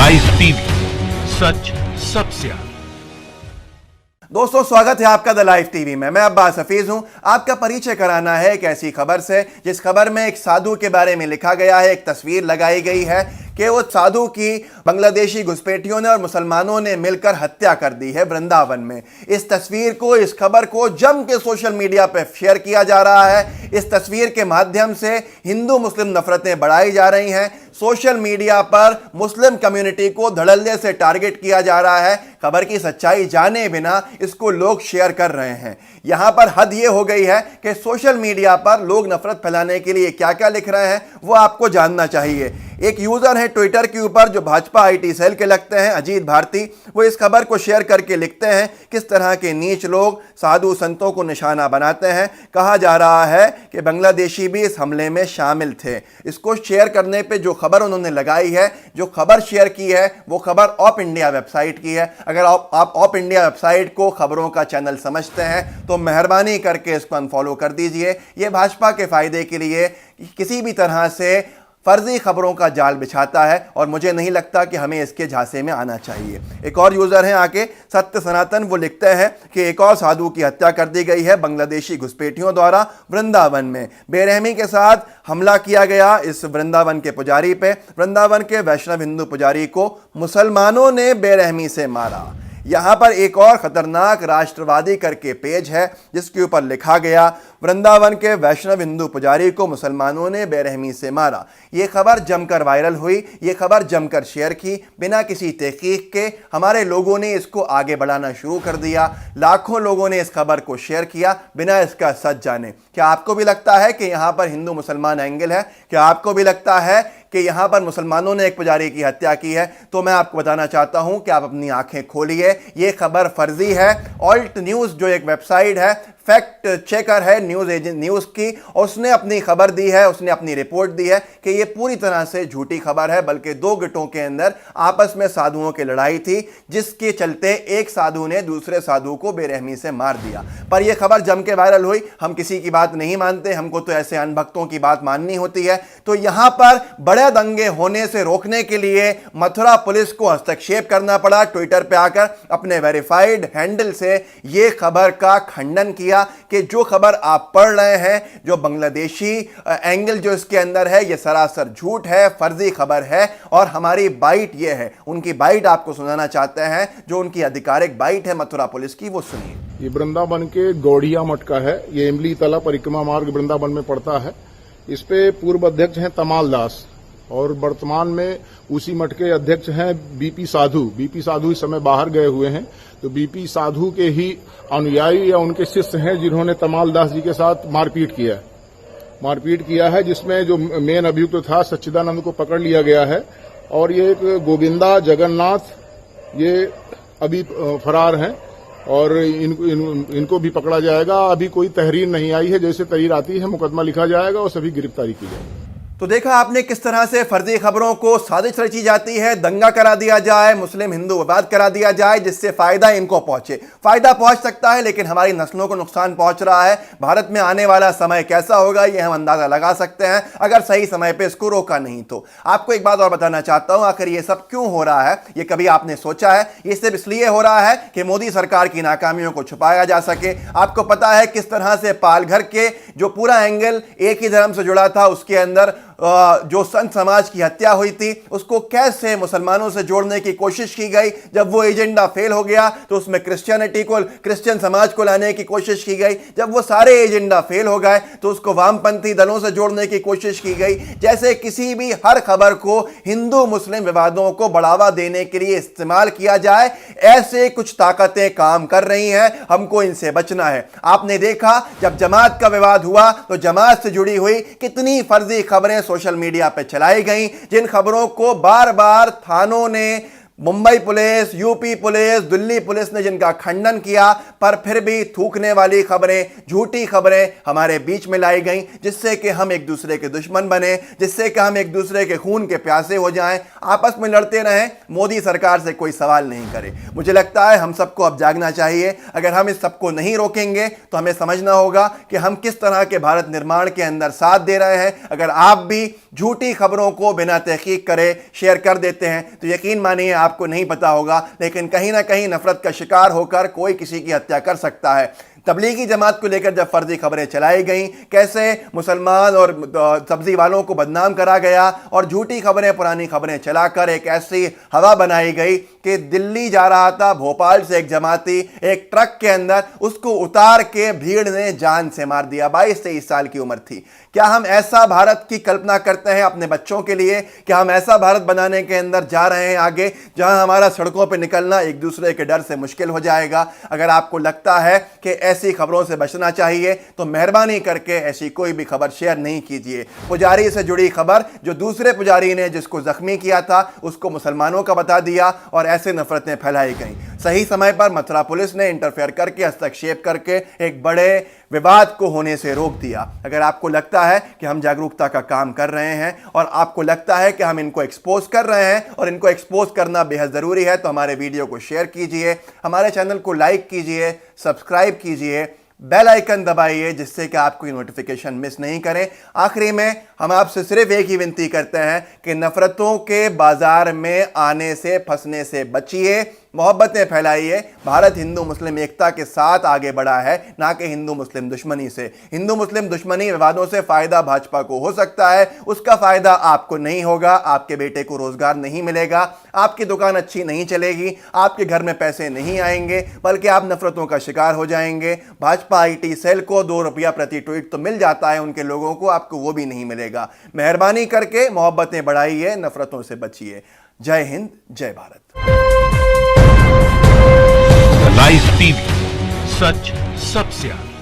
Live TV, सच सबसे आगे। दोस्तों, स्वागत है आपका द लाइव टीवी में। मैं अब्बास हफीज हूं। आपका परिचय कराना है एक ऐसी खबर से जिस खबर में एक साधु के बारे में लिखा गया है, एक तस्वीर लगाई गई है कि वो साधु की बांग्लादेशी घुसपैठियों ने और मुसलमानों ने मिलकर हत्या कर दी है वृंदावन में। इस तस्वीर को, इस खबर को जम के सोशल मीडिया पर शेयर किया जा रहा है। इस तस्वीर के माध्यम से हिंदू मुस्लिम नफरतें बढ़ाई जा रही हैं। सोशल मीडिया पर मुस्लिम कम्युनिटी को धड़ल्ले से टारगेट किया जा रहा है। खबर की सच्चाई जाने बिना इसको लोग शेयर कर रहे हैं। यहां पर हद ये हो गई है कि सोशल मीडिया पर लोग नफरत फैलाने के लिए क्या क्या लिख रहे हैं वो आपको जानना चाहिए। एक यूजर है ट्विटर के ऊपर जो भाजपा आईटी सेल के लगते हैं, अजीत भारती, वो इस खबर को शेयर करके लिखते हैं किस तरह के नीच लोग साधु संतों को निशाना बनाते हैं। कहा जा रहा है कि बांग्लादेशी भी इस हमले में शामिल थे। इसको शेयर करने पे जो खबर उन्होंने लगाई है, जो खबर शेयर की है, वो खबर ऑप इंडिया वेबसाइट की है। अगर आप ऑप इंडिया वेबसाइट को खबरों का चैनल समझते हैं तो मेहरबानी करके इसको अनफॉलो कर दीजिए। ये भाजपा के फायदे के लिए किसी भी तरह से फर्जी खबरों का जाल बिछाता है और मुझे नहीं लगता कि हमें इसके झांसे में आना चाहिए। एक और यूजर हैं आके सत्य सनातन, वो लिखते हैं कि एक और साधु की हत्या कर दी गई है बांग्लादेशी घुसपैठियों द्वारा वृंदावन में। बेरहमी के साथ हमला किया गया इस वृंदावन के पुजारी पे। वृंदावन के वैष्णव हिंदू पुजारी को मुसलमानों ने बेरहमी से मारा। यहां पर एक और खतरनाक राष्ट्रवादी करके पेज है जिसके ऊपर लिखा गया वृंदावन के वैष्णव हिंदू पुजारी को मुसलमानों ने बेरहमी से मारा। यह खबर जमकर वायरल हुई, यह खबर जमकर शेयर की बिना किसी तहकीक के। हमारे लोगों ने इसको आगे बढ़ाना शुरू कर दिया। लाखों लोगों ने इस खबर को शेयर किया बिना इसका सच जाने। क्या आपको भी लगता है कि यहां पर हिंदू मुसलमान एंगल है? क्या आपको भी लगता है कि यहां पर मुसलमानों ने एक पुजारी की हत्या की है? तो मैं आपको बताना चाहता हूं कि आप अपनी आंखें खोलिए, यह खबर फर्जी है। ऑल्ट न्यूज़ जो एक वेबसाइट है, फैक्ट चेकर है न्यूज़ एजेंट न्यूज़ की, और उसने अपनी खबर दी है, उसने अपनी रिपोर्ट दी है कि यह पूरी तरह से झूठी खबर है। बल्कि दो गुटों के अंदर आपस में साधुओं की लड़ाई थी जिसके चलते एक साधु ने दूसरे साधु को बेरहमी से मार दिया। पर यह खबर जम के वायरल हुई। हम किसी की बात नहीं मानते, हमको तो ऐसे अनभक्तों की बात माननी होती है। तो यहां पर बड़े दंगे होने से रोकने के लिए मथुरा पुलिस को हस्तक्षेप करना पड़ा। ट्विटर पे आकर अपने वेरीफाइड हैंडल से यह खबर का खंडन किया कि जो खबर आप पढ़ रहे हैं, जो बांग्लादेशी एंगल जो इसके अंदर है, यह सरासर झूठ है, फर्जी खबर है। और हमारी बाइट यह है, उनकी बाइट आपको सुनाना चाहते हैं, जो उनकी आधिकारिक बाइट है मथुरा पुलिस की, वो सुनिए। ये वृंदावन के गौड़िया मठ का है। ये इमली तला परिक्रमा मार्ग वृंदावन में पड़ता है। इस पे पूर्व अध्यक्ष हैं तमाल दास और वर्तमान में उसी मठ के अध्यक्ष हैं बीपी साधु। बीपी साधु इस समय बाहर गए हुए हैं। तो बीपी साधु के ही अनुयायी या उनके शिष्य हैं जिन्होंने तमाल दास जी के साथ मारपीट किया है, जिसमें जो मेन अभियुक्त था सच्चिदानंद को पकड़ लिया गया है। और ये एक गोविंदा जगन्नाथ ये अभी फरार हैं और इनको भी पकड़ा जाएगा। अभी कोई तहरीर नहीं आई है, जैसे तहरीर आती है मुकदमा लिखा जाएगा और सभी गिरफ्तारी की जाएगी। तो देखा आपने किस तरह से फर्जी खबरों को साजिश रची जाती है, दंगा करा दिया जाए, मुस्लिम हिंदू विवाद करा दिया जाए जिससे फायदा इनको पहुंचे। फायदा पहुंच सकता है लेकिन हमारी नस्लों को नुकसान पहुंच रहा है। भारत में आने वाला समय कैसा होगा यह हम अंदाजा लगा सकते हैं अगर सही समय पे इसको रोका नहीं तो। आपको एक बात और बताना चाहता हूं, आखिर ये सब क्यों हो रहा है, ये कभी आपने सोचा है? ये सिर्फ इसलिए हो रहा है कि मोदी सरकार की नाकामियों को छुपाया जा सके। आपको पता है किस तरह से पालघर के जो पूरा एंगल एक ही धर्म से जुड़ा था, उसके अंदर जो संत समाज की हत्या हुई थी, उसको कैसे मुसलमानों से जोड़ने की कोशिश की गई। जब वो एजेंडा फेल हो गया तो उसमें क्रिश्चियन समाज को लाने की कोशिश की गई। जब वो सारे एजेंडा फेल हो गए तो उसको वामपंथी दलों से जोड़ने की कोशिश की गई। जैसे किसी भी हर खबर को हिंदू मुस्लिम विवादों को बढ़ावा देने के लिए इस्तेमाल किया जाए, ऐसे कुछ ताकतें काम कर रही हैं। हमको इनसे बचना है। आपने देखा जब जमात का विवाद हुआ तो जमात से जुड़ी हुई कितनी फर्जी खबरें सोशल मीडिया पर चलाई गई, जिन खबरों को बार बार थानों ने Mumbai police, UP police, Delhi police ने जिनका खंडन किया, पर फिर भी थूकने वाली खबरें, झूठी खबरें हमारे बीच में लाई गई, जिससे कि हम एक दूसरे के दुश्मन बने, जिससे कि हम एक दूसरे के खून के प्यासे हो जाएं, आपस में लड़ते रहें, मोदी सरकार से कोई सवाल नहीं करे। मुझे लगता है हम सबको अब जागना चाहिए। अगर हम इस सबको नहीं रोकेंगे तो हमें समझना होगा कि हम किस तरह के भारत निर्माण के अंदर साथ दे रहे हैं। अगर आप भी झूठी खबरों को बिना तहकीक करे शेयर कर देते हैं तो यकीन मानिए आपको नहीं पता होगा, लेकिन कहीं ना कहीं नफरत का शिकार होकर कोई किसी की हत्या कर सकता है। तबलीगी जमात को लेकर जब फर्जी खबरें चलाई गईं, कैसे मुसलमान और सब्जी वालों को बदनाम करा गया और झूठी खबरें, पुरानी खबरें चलाकर एक ऐसी हवा बनाई गई कि दिल्ली जा रहा था भोपाल से एक जमाती एक ट्रक के अंदर, उसको उतार के भीड़ ने जान से मार दिया। 22-23 साल की उम्र थी। क्या हम ऐसा भारत की कल्पना करते हैं अपने बच्चों के लिए? क्या हम ऐसा भारत बनाने के अंदर जा रहे हैं आगे, जहां हमारा सड़कों पर निकलना एक दूसरे के डर से मुश्किल हो जाएगा? अगर आपको लगता है कि ऐसी खबरों से बचना चाहिए तो मेहरबानी करके ऐसी कोई भी खबर शेयर नहीं कीजिए। पुजारी से जुड़ी खबर, जो दूसरे पुजारी ने जिसको जख्मी किया था उसको मुसलमानों का बता दिया और ऐसे नफरतें फैलाई गई। सही समय पर मथुरा पुलिस ने इंटरफेयर करके, हस्तक्षेप करके एक बड़े विवाद को होने से रोक दिया। अगर आपको लगता है कि हम जागरूकता का काम कर रहे हैं और आपको लगता है कि हम इनको एक्सपोज कर रहे हैं और इनको एक्सपोज करना बेहद ज़रूरी है, तो हमारे वीडियो को शेयर कीजिए, हमारे चैनल को लाइक कीजिए, सब्सक्राइब कीजिए, बेल आइकन दबाइए, जिससे कि आप कोई नोटिफिकेशन मिस नहीं करें। आखिरी में हम आपसे सिर्फ एक ही विनती करते हैं कि नफरतों के बाजार में आने से, फंसने से बचिए, मोहब्बतें फैलाइए। भारत हिंदू मुस्लिम एकता के साथ आगे बढ़ा है, ना कि हिंदू मुस्लिम दुश्मनी से। हिंदू मुस्लिम दुश्मनी विवादों से फायदा भाजपा को हो सकता है, उसका फायदा आपको नहीं होगा। आपके बेटे को रोजगार नहीं मिलेगा, आपकी दुकान अच्छी नहीं चलेगी, आपके घर में पैसे नहीं आएंगे, बल्कि आप नफरतों का शिकार हो जाएंगे। भाजपा IT सेल को 2 रुपया प्रति ट्वीट तो मिल जाता है उनके लोगों को, आपको वो भी नहीं मिलेगा। मेहरबानी करके मोहब्बतें बढ़ाइए, नफरतों से बचिए। जय हिंद, जय भारत। लाइव टीवी, सच सबसे आगे।